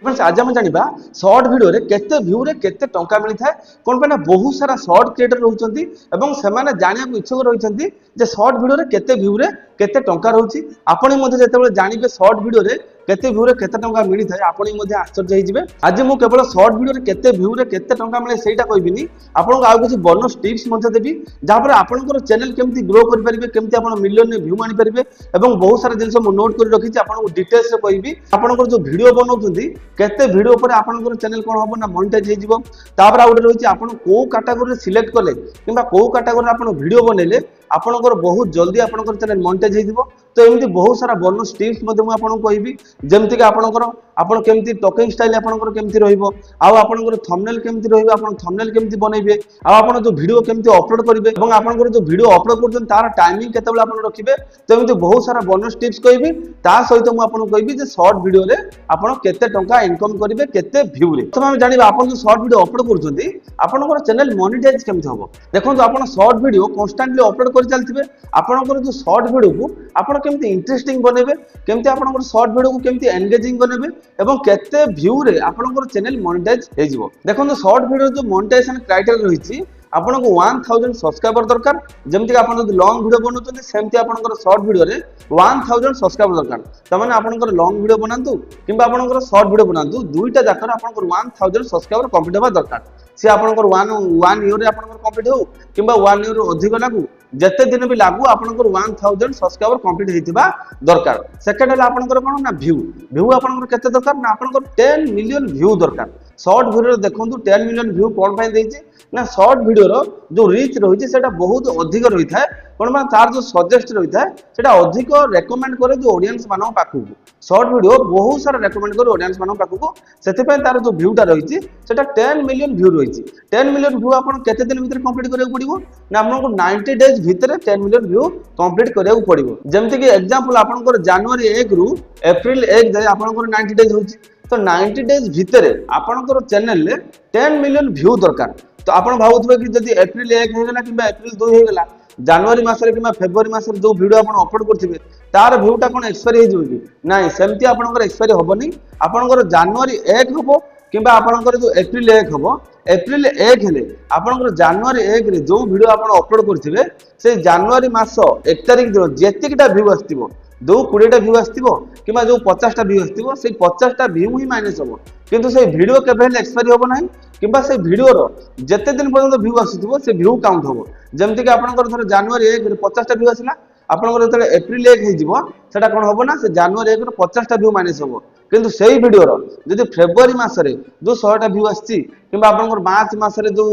Friends आज हम जानिबा short video रे केते व्यू रे केते टंका मिली थाए कोन पे ना बहुत सारा शॉर्ट क्रिएटर रहउचंती एवं सेमाने जानिया को इच्छुक रहउचंती जे शॉर्ट वीडियो रे केते व्यू रे केते टंका रहउची आपणी मध्ये जेतेबेले जानिबे शॉर्ट वीडियो रे केते व्यू रे केते टंका मिली थाए आपणी मध्ये आश्चर्य होई जिवे आज मु केवल शॉर्ट वीडियो रे केते व्यू रे केते टंका मिले सेटा कहबिनी आपन को आ कुछ बोनस टिप्स मध्ये देबी जा पर आपन को चैनल केमती ग्रो कर परिबे केमती आपन मिलियन ने व्यू मानि परिबे एवं बहुत सारा जिंस मु नोट कर रखी आपन को डिटेल्स रे कहबी आपन को जो वीडियो बनौचंती केते वीडियो पर आपन चैनल कोन होबो ना मोनेटाइज हे जिवो तापर आ उडे रहिछि आपन को कैटेगरी सिलेक्ट करले किबा को कैटेगरी आपन वीडियो बनेले आपन बहुत जल्दी आपन चैनल मोनेटाइज हे जिवो तो एमती बहुत सारा बोनस टिप्स मध्ये मु आपन को कहबी जेमति कि आपन केमती टॉकिंग स्टाइल आपन केमती रहइबो आ आपन थंबनेल केमती रहइबो आपन थंबनेल केमती बनइबे आ आपन जो वीडियो केमती अपलोड करिवे एवं आपन जो वीडियो अपलोड करछन तार टाइमिंग केतेबेला आपन रखिबे तो एमती बहुत सारा बोनस टिप्स कहबी ता सहित मु आपन कहबी जे शॉर्ट वीडियो रे आपन केते टंका इनकम करिवे केते व्यू रे तो हम जानिबा आपन जो शॉर्ट वीडियो अपलोड करछन्ती आपन चैनल मोनेटाइज केमती होबो देखो आपन शॉर्ट वीडियो कांस्टेंटली अपलोड कर चलथिबे आपन जो शॉर्ट वीडियो को आपन केमती इंटरेस्टिंग बनेबे केमती आपन शॉर्ट वीडियो को केमती एंगेजिंग बनेबे एवं केते व्यू रे आपन चैनल मोनेटाइज हे जिवो देखो शॉर्ट वीडियो जो मोनेटाइजेशन क्राइटेरिया रहिछि आपन को 1000 सब्सक्राइबर दरकार जेमति आपन जो लॉन्ग वीडियो बनउछन्ती सेमति आपन शॉर्ट वीडियो रे 1000 सब्सक्राइबर दरकार तमाने आपन लॉन्ग वीडियो बनांतु किबा आपन शॉर्ट वीडियो बनांतु दुईटा जाकर आपन 1000 सब्सक्राइबर कंप्लीट होबा दरकार से आपन 1 ईयर रे आपन कंप्लीट हो किबा 1 ईयर अधिक लागू जते दिन भी लागू आपन 1000 सब्सक्राइबर कंप्लीट हेतिबा दरकार सेकंड हला आपन कोन ना व्यू व्यू आपन केते दरकार ना आपन 10 मिलियन व्यू दरकार शॉर्ट वीडियो देखंतु 10 मिलियन व्यू कोन पय देछि ना शॉर्ट वीडियो रो जो रीच रहिछि सेटा बहुत अधिक रहि थाए कोन मा तार जो सजेस्ट रहि थाए सेटा अधिक रेकमेंड करे जो ऑडियंस मानो पाखु शॉर्ट वीडियो बहुत सारा रेकमेंड करे ऑडियंस मानो पाखु सेते पय तार जो व्यूटा रहिछि सेटा 10 मिलियन व्यू रहिछि 10 मिलियन व्यू आपन केते दिन भीतर कंप्लीट करे पड़िबो ना आपन 90 डेज भीतर 10 मिलियन व्यू कंप्लीट करे पड़िबो जेमति कि एग्जांपल आपन जनवरी 1 रु अप्रैल 1 जाय आपन 90 डेज होछि तो 90 डेज भीतर आपन चैनल ले 10 मिलियन व्यू दरकार तो आपन भाबुथबे कि जदी अप्रैल 1 हे गेला किबा अप्रैल 2 हे गेला जनवरी मासरे किबा फेब्रुआरी मासरे जो वीडियो आपन अपलोड करथिबे तार व्यूटा कोन एक्सपायरी हे जिवो कि नाही सेमति आपन एक्सपायरी होबनी आपन जनवरी 1 होबो किबा आपन जो अप्रैल 1 होबो अप्रैल 1 हेले आपन जनवरी 1 रे जो वीडियो आपन अपलोड करथिबे से जनवरी मास 1 तारिख दिन जेतिकटा व्यू आस्तिबो जो 20टा व्यू आस्तिबो किबा जो 50टा व्यू आस्तिबो से 50टा व्यू ही माइनस होबो किंतु से वीडियो केबे एक्सपायरी होबो नाही किबा से वीडियो रो जते दिन पर्यंत व्यू आसीथिबो से व्यू काउंट होबो जेमति कि आपन थोर जनवरी 1 रे 50टा व्यू आसिला आपन जते अप्रैल 1 हे जिवो सेटा कोन होबो ना से जनवरी 1 रे 50टा व्यू माइनस होबो किंतु सेही वीडियो रो जदि फेब्रुआरी मास रे जो 100टा व्यू आछि किबा आपन मार्च मास रे जो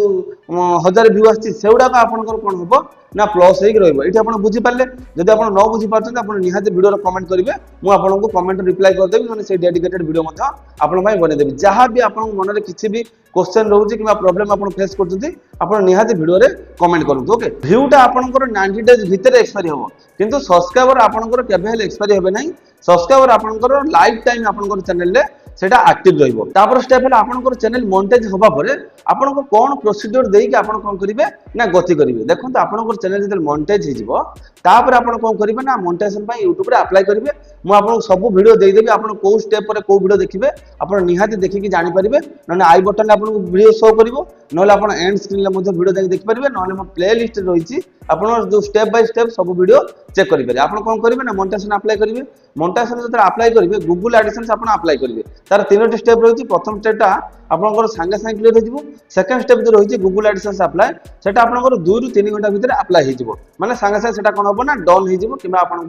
1000 व्यू आछि सेउडा का आपन कोन होबो ना प्लस हेक रहइबो एठी आपन बुझी पाले जदि आपन न बुझी पाछन आपन निहाते वीडियो रो कमेंट करिवे मु आपन को कमेंट रिप्लाई कर देबी माने से डेडिकेटेड वीडियो मथा आपन भाई बने देबी जहां भी आपन मन रे किछि भी क्वेश्चन रहउची किबा प्रॉब्लम आपन फेस करछथि आपन निहाते वीडियो रे कमेंट करथु ओके व्यूटा आपन 90 डेज भीतर एक्सपायरी होबो किंतु सब्सक्राइबर आपन केबे हेल एक्सपायरी होबे नै सब्सक्राइबर आपन लाइफ टाइम आपन चैनल रे सेटा एक्टिव रहइबो तापर स्टेप हला आपन चैनल मोनेटाइज होबा परे आपन को कोन प्रोसीजर देई कि आपन कोन करिवे ना गति करिवे देखो आपन चैनल जदि मोनेटाइज हे जिवो तापर आपन कोन करिवे ना मोनेटाइजेशन पय YouTube रे अप्लाई करिवे मु आपन सब वीडियो देई देबी आपन को स्टेप पर को वीडियो देखिबे आपन निहाती देखि कि जानि परिबे नने आई बटन रे आपन वीडियो शो करिवो नले आपन एंड स्क्रीन रे मध्ये वीडियो देख परिबे नले मो प्ले लिस्ट रहिछि आपन जो स्टेप बाय स्टेप सब वीडियो चेक करि परिबे आपन कोन करिवे ना मोनेटाइजेशन अप्लाई करिवे मोनेटाइजेशन जते अप्लाई करिवे गूगल एडसेंस आपन अप्लाई करिवे तार तीनोटी स्टेप रहिछि प्रथम स्टेपटा आपन संगे संगे क्लियर हो जिवो सेकंड स्टेप जो रहिछि गूगल एडसेंस अप्लाई सेटा आपन 2 रु 3 घंटा भीतर अप्लाई हे जिवो माने संगे संगे सेटा कोन होबो ना डन हे जिवो किबा आपन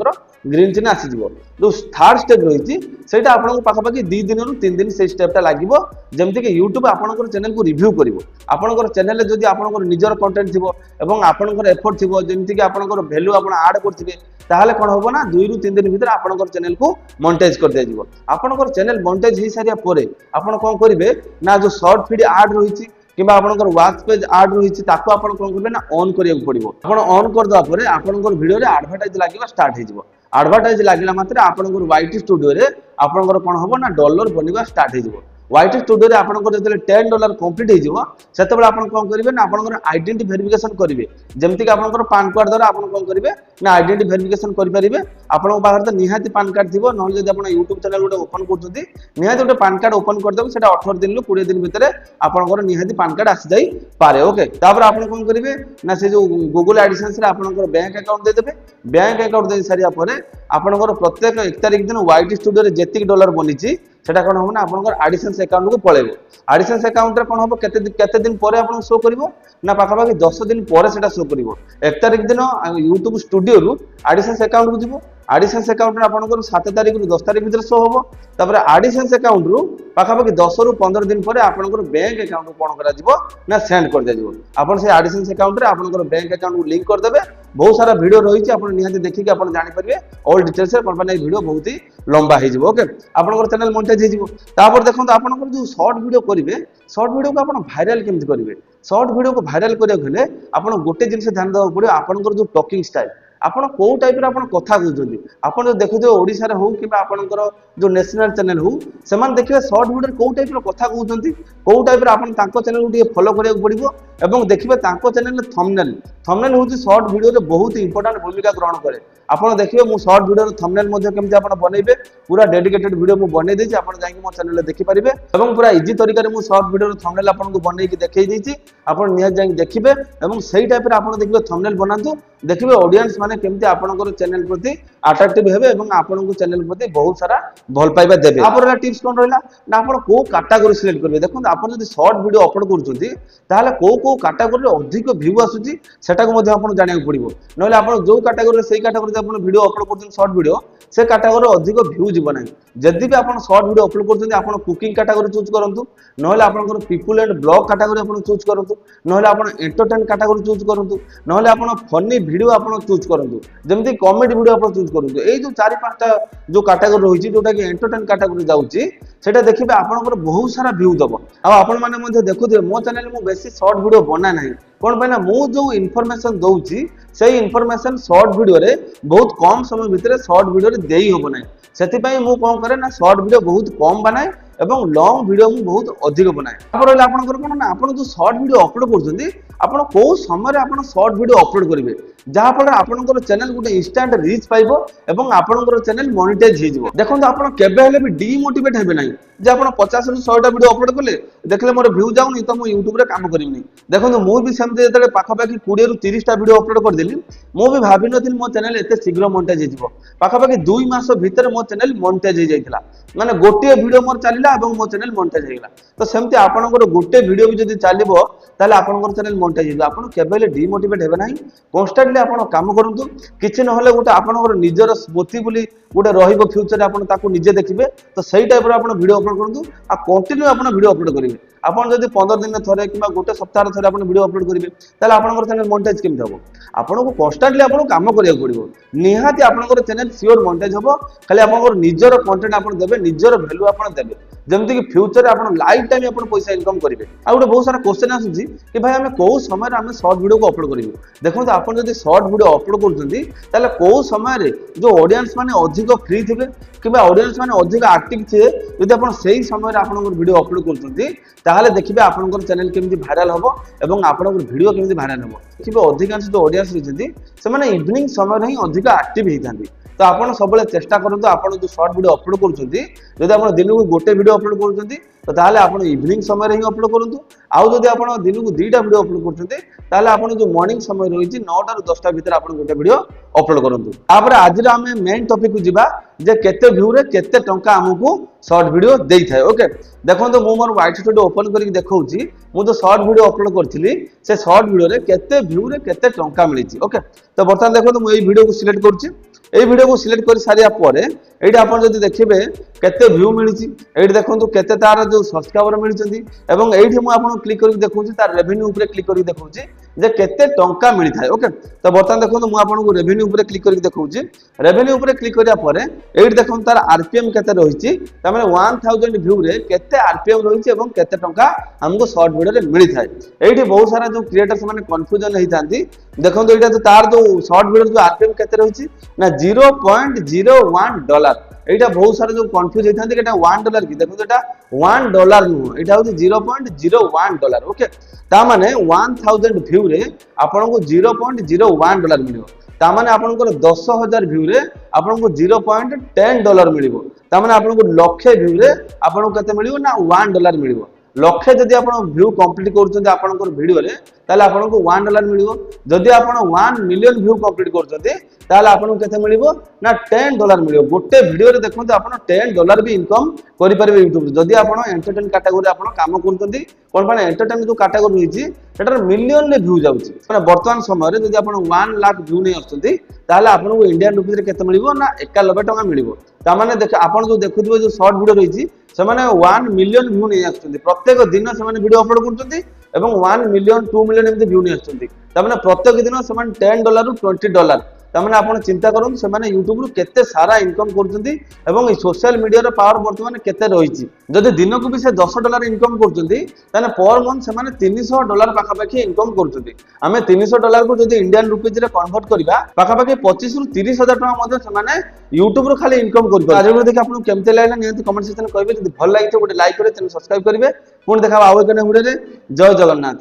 ग्रीन चिन्ह आसी जिवो जो थर्ड स्टेप रहिछि सेटा आपन पाखा पाखी 2 दिन रु 3 दिन से स्टेपटा लागिवो जेमति कि YouTube आपन चैनल को रिव्यू करिवो आपन चैनल रे जदि आपन निजर कंटेंट थिबो एवं आपन एफर्ट थिबो जेमति कि आपन वैल्यू आपन ऐड करथिबे ताहले कोन होबो ना 2 रु 3 दिन भीतर आपन चैनल को मोनेटाइज कर दे जिवो आपन चैनल मोनेटाइज हे सारिया परे आपन कोन करिवे ना जो शॉर्ट फीड ऐड रहिछि किबा आपन वॉच पेज ऐड रहिछि ताको आपन कोन करबे ना ऑन करिया पड़िबो आपन ऑन कर दवा परे आपन वीडियो रे एडवर्टाइज लागिबा स्टार्ट हे जिवो एडवर्टाइज लागिला मात्रे आपन YT स्टूडियो रे आपन कोन होबो ना डॉलर बनिबा स्टार्ट हे जिवो YT Studio रे आपनकर जतले $10 कंप्लीट हो सेतबेले आपन कोन करिवे ना आपनकर आइडेंटिटी वेरिफिकेशन करिवे जेमति कि आपनकर पैन कार्ड द्वारा आपन कोन करिवे ना आइडेंटिटी वेरिफिकेशन करि परिबे आपन बाहर त निहाती पैन कार्ड थिबो न जदि आपन YouTube चैनल गोटे ओपन करछथि निहाती गोटे पैन कार्ड ओपन कर देबो सेटा 18 दिन लो 20 दिन भितरे आपनकर निहाती पैन कार्ड आसी जाई पारे ओके तापर आपन कोन करिवे ना से जो गूगल एडसेंस रे आपनकर बैंक अकाउंट दे देबे बैंक अकाउंट दे सारिया परे आपनकर प्रत्येक 1 तारिख दिन YT Studio रे जेतिक डॉलर बनिची सेटा कोन हो ना आपनकर एडिशंस अकाउंट को पळेबो एडिशंस अकाउंट रे कोन हो केते दिन परे आपन शो करिवो ना पाखा पाखी 10 दिन परे सेटा शो करिवो 1 तारिख दिन YouTube स्टूडियो रु एडिशंस अकाउंट को जिवो एडिशंस अकाउंट रे आपनकर 7 तारिख रु 10 तारिख भीतर शो होबो तापर एडिशंस अकाउंट रु पाखा पाखी 10 रु 15 दिन परे आपनकर बैंक अकाउंट को कोन करा जिवो ना सेंड कर दे जिवो आपन से एडिशंस अकाउंट रे आपनकर बैंक अकाउंट को लिंक कर देबे बहुत सारा वीडियो रही छै आपन निहाती देखि के आपन जानि परिबे ऑल डिटेल्स रे कोन वीडियो बहुत ही लंबा हे जिवो ओके आपनकर चैनल मोनेटाइज हे जिवो तापर देखो आपनकर जो शॉर्ट वीडियो करिवे शॉर्ट वीडियो को आपन वायरल केमति करिवे शॉर्ट वीडियो को वायरल करियो गेले आपन गोटे जिंस ध्यान देबा पड़ियो आपनकर जो टॉकिंग स्टाइल आपण को टाइप रे आपण कथा कहउछन्ती आपण जो देखु जो ओडिसा रे हो कि आपनकर जो नेशनल चैनल हो समान देखिबे शॉर्ट वीडियो को टाइप रे कथा कहउछन्ती को टाइप रे आपण तांको चैनल को फॉलो करिया पड़िबो एवं देखिबे तांको चैनल रे थंबनेल होची शॉर्ट वीडियो रे बहुत इंपोर्टेंट भूमिका ग्रहण करे आपण देखिबे मु शॉर्ट वीडियो रे थंबनेल मध्ये केमति आपण बनेबे पूरा डेडिकेटेड वीडियो मु बनै देछि आपण जाई कि मो चैनल रे देखि परिबे एवं पूरा इजी तरीका रे मु शॉर्ट वीडियो रे थंबनेल आपण को बनै कि देखै देछि आपण निया जाई देखिबे एवं सही टाइप रे आपण देखिबे थंबनेल बनांतु देखिबे ऑडियंस माने केमति आपनकर चैनल प्रति अट्रैक्टिव हेबे एवं आपनकर चैनल प्रति बहुत सारा भल पाइबा देबे आपन टिप्स कोन रहला ना आपण को कैटेगरी सिलेक्ट करबे देखो आपण जदि शॉर्ट वीडियो अपलोड करछुंती ताहाले को कैटेगरी रे अधिक व्यू आसुची सेटा को मध्ये आपण जानिया पड़िबो नले आपण जो कैटेगरी रे सेही कैटेगरी रे आपण वीडियो अपलोड करछुं शॉर्ट वीडियो से कैटेगरी रे अधिक व्यू जीव नाही जदि भी आपण शॉर्ट वीडियो अपलोड करछुंती आपण कुकिंग कैटेगरी चूज करंतु नले आपनकर पीपल एंड ब्लॉग कैटेगरी आपण चूज करंतु नले आपण एंटरटेन कैटेगरी चूज करंतु नले आपण फनी वीडियो आपण चूज करंतु जेमति कॉमेडी वीडियो आपण चूज करंतु एई जो 4-5टा जो कैटेगरी रहिछि जोटा कि एंटरटेन कैटेगरी जाउछि सेटा देखिबे आपनकर बहुत सारा व्यू दबो आ आपण माने मध्ये देखुथिबे मो चैनल मु बेसी शॉर्ट वीडियो बना नाही कोन पे ना मु जो इन्फॉर्मेशन दउछि सेही इन्फॉर्मेशन शॉर्ट वीडियो रे बहुत कम समय भितरे शॉर्ट वीडियो रे देई होबो नाही सेति पई मु कोन करे ना शॉर्ट वीडियो बहुत कम बनाए एवं लॉन्ग वीडियो मु बहुत अधिक बनाए तापर रहला आपनकर कोन ना आपण जो शॉर्ट वीडियो अपलोड करछन्ती आपण को समय रे आपण शॉर्ट वीडियो अपलोड करिवे जहा फल आपनकर चैनल गुटे इंस्टेंट रीच पाइबो एवं आपनकर चैनल मोनेटाइज हे जिवो देखो आपण केबे हेले भी डीमोटिवेट हेबे नाही जे आपण 50 रु 100 टा वीडियो अपलोड करले देखले मोर व्यू जाउनी त मु YouTube रे काम करिवनी देखो मु भी सेमते जतले पाखा पाखी 20 रु 30 टा वीडियो अपलोड कर देली मु भी भाबी नथिल मो चैनल एते शीघ्र मोनेटाइज हे जिवो पाखा पाखी 2 मास भीतर मो चैनल मोनेटाइज हे जाइतला माने गोटे वीडियो मोर चलिला एवं मो चैनल मोनेटाइज हे गेला तो सेमते आपनकर गोटे वीडियो भी जदी चलिबो ताले आपनकर चैनल मोनेटाइज हे आपण केबेले डीमोटिवेट हेबे नाही कांस्टेंटली आपण काम करंतु किछि न होले गोटे आपनकर निजर स्मृति बोली गोटे रहिबो फ्यूचर रे आपण ताकू निजे देखिबे तो सही टाइप रे आपण वीडियो अपलोड करंतु आ कंटिन्यू आपण वीडियो अपलोड करिवे आपण जदी 15 दिन थरे किबा गोटे सप्ताह थरे आपण वीडियो अपलोड करिवे ताले आपनकर चैनल मोनेटाइज केमि हबो आपण को कांस्टेंटली आपण काम करिया पड़िबो निहाती आपनकर चैनल सियोर मोनेटाइज हबो खाली आपनकर निजर कंटेंट आपण देबे निजर वैल्यू आपण देबे जेमति कि फ्यूचर आपण लाइफ टाइम आपण पैसा इनकम करिवे आ गोटे बहुत सारा क्वेश्चन आसुची कि भाई हमें को समय रे हमें शॉर्ट वीडियो को अपलोड करिवे देखो तो आपण जदी शॉर्ट वीडियो अपलोड करछन्ती ताले को समय रे जो ऑडियंस माने अधिक फ्री थिबे किबा ऑडियंस माने अधिक एक्टिव थिबे यदि आपण सेही समय रे आपनकर वीडियो अपलोड करछन्ती ताहाले देखिबे आपनकर चैनल केमति वायरल हबो एवं आपनकर वीडियो केमति वायरल हबो देखिबे अधिकांश जो ऑडियंस रहिसन्ती से माने इवनिंग समय रे ही अधिक एक्टिव हेइथांती तो आपण सबले चेष्टा करंतु आपण जो शॉर्ट वीडियो अपलोड करछन्ती जदि आपण दिन को गोटे वीडियो अपलोड करछन्ती तो ताहाले आपण इवनिंग समय रे ही अपलोड करंतु आउ जदि आपण दिन को 2टा वीडियो अपलोड करछन्ती ताहाले आपण जो मॉर्निंग समय रहिछि 9टा रु 10टा भीतर आपण गोटे वीडियो अपलोड करंतु तापर आज रे हमें मेन टॉपिक को जिबा जे केते व्यू रे केते टंका हमकु शॉर्ट वीडियो देई थाए ओके देखो मु मोर YT Studio ओपन करके देखौछि मु जो शॉर्ट वीडियो अपलोड करथिली से शॉर्ट वीडियो रे केते व्यू रे केते टंका मिलिछि ओके तो बर्तमान देखो मु एई वीडियो को सिलेक्ट करछि एई वीडियो को सिलेक्ट कर सारिया परे एठी आपण जदि देखिबे केते व्यू मिलिछि एठी देखंतु केते तार जो सब्सक्राइबर मिलिछन्ती एवं एठी मु आपण क्लिक करके देखौछि तार रेवेन्यू ऊपर क्लिक करके देखौछि जे केते टंका मिलि थाए ओके तो बर्तमान देखंतु मु आपण को रेवेन्यू ऊपर क्लिक करके देखौछि रेवेन्यू ऊपर क्लिक करिया परे एठी देखंतु तार आरपीएम केते रहिछि त माने 1000 व्यू रे केते आरपीएम रहिछि एवं केते टंका हमको शॉर्ट वीडियो रे मिलि थाए एठी बहुत सारा जो क्रिएटर्स माने कंफ्यूजन हेइतांती देखंतु एटा तो तार जो शॉर्ट वीडियो जो आरपीएम केते रहिछि ना $0.01 এইটা বহুত সারা যে কনফ্यूज হইতান্তি এটা $1 কি দেখুন এটা $1 নুহ এটা হচ্ছে $0.01 ওকে তা মানে 1000 ভিউ রে আপনাকে $0.01 মিলিব তা মানে আপনার 10,000 ভিউ রে আপনার $0.10 মিলিব তা মানে আপনার লক্ষে ভিউ রে আপনার কেতে মিলিব না $1 মিলিব লক্ষে যদি আপনার ভিউ কমপ্লিট করছেন আপনার ভিডিওরে তাহলে আপনার $1 মিলিব যদি আপনার 1 মিলিয়ন ভিউ কমপ্লিট করছেন তাহলে আপনার কেতে মিলিব না $10 মিলিব গোটে ভিডিওরে দেখুন আপনার $10 বি ইনকম করে পারবে ইউটিউব যদি আপনার এন্টারটেইন ক্যাটাগরি আপনার কাম করছেন কোন মানে এন্টারটেইন যে ক্যাটাগরি রয়েছে সেটার মিলিয়ন রে ভিউ যাচ্ছে মানে বর্তমান সময়ে যদি আপনার 1 লাখ ভিউ নেই আসছেন তাহলে আপনার ইন্ডিয়ান রুপিজ রে কেতে মিলিব না 91 টাকা মিলিব তা মানে দেখে আপনার যে দেখুথিবে যে শর্ট ভিডিও রয়েছে ସେମାନେ 1 ମିଲିୟନ ଭ୍ୟୁ ନେଇ ଆସୁଛନ୍ତି ପ୍ରତ୍ୟେକ ଦିନ ସେମାନେ ଭିଡିଓ ଅପଲୋଡ କରୁଛନ୍ତି ଏବଂ 1 ମିଲିୟନ 2 ମିଲିୟନ ଏମିତି ଭ୍ୟୁ ନେଇ ଆସୁଛନ୍ତି ତାମାନେ ପ୍ରତ୍ୟେକ ଦିନ ସେମାନେ $10 ରୁ $20 ତାମାନେ ଆପଣ ଚିନ୍ତା କରନ୍ତୁ ସେମାନେ ୟୁଟ୍ୟୁବ ରୁ କେତେ ସାରା ଇନକମ କରୁଛନ୍ତି ଏବଂ এই সোশ্যাল মিডিয়াର ପାୱାର ବର୍ତ୍ତମାନ କେତେ ରହିଛି ଯଦି ଦିନକୁ ବି ସେ $10 ଇନକମ କରୁଛନ୍ତି ତାହେଲେ ପର ମନ୍ଥ ସେମାନେ $300 ପାଖାପାଖି ଇନକମ କରୁଛନ୍ତି ଆମେ $300 କୁ ଯଦି ଇଣ୍ଡିଆନ ରୁପିଜ ରେ କନଭର୍ଟ କରିବା ପାଖାପାଖି 25 ରୁ 30 ହଜାର ଟଙ୍କା ମଧ୍ୟ ସେମାନେ ୟୁଟ୍ୟୁବ ରୁ ଖାଲି ଇନକମ କରିପାରିବେ ଆଜି ଭିডিଓ ଦେଖି ଆପଣଙ୍କୁ କେମିତି ଲାଗିଲା ନିହାତି କମେଣ୍ଟ ସେକ୍ସନରେ କହିବେ ଯଦି ଭଲ ଲାଗିଥିବ ଗୋଟେ ଲାଇକ୍ କରିବେ ଚ୍ୟାନେଲ ସବସ୍କ୍ରାଇବ କରିବେ ପୁଣି ଦେଖା ଆଉ ଏକ ଭିଡିଓରେ ଜୟ ଜଗନ୍ନାଥ।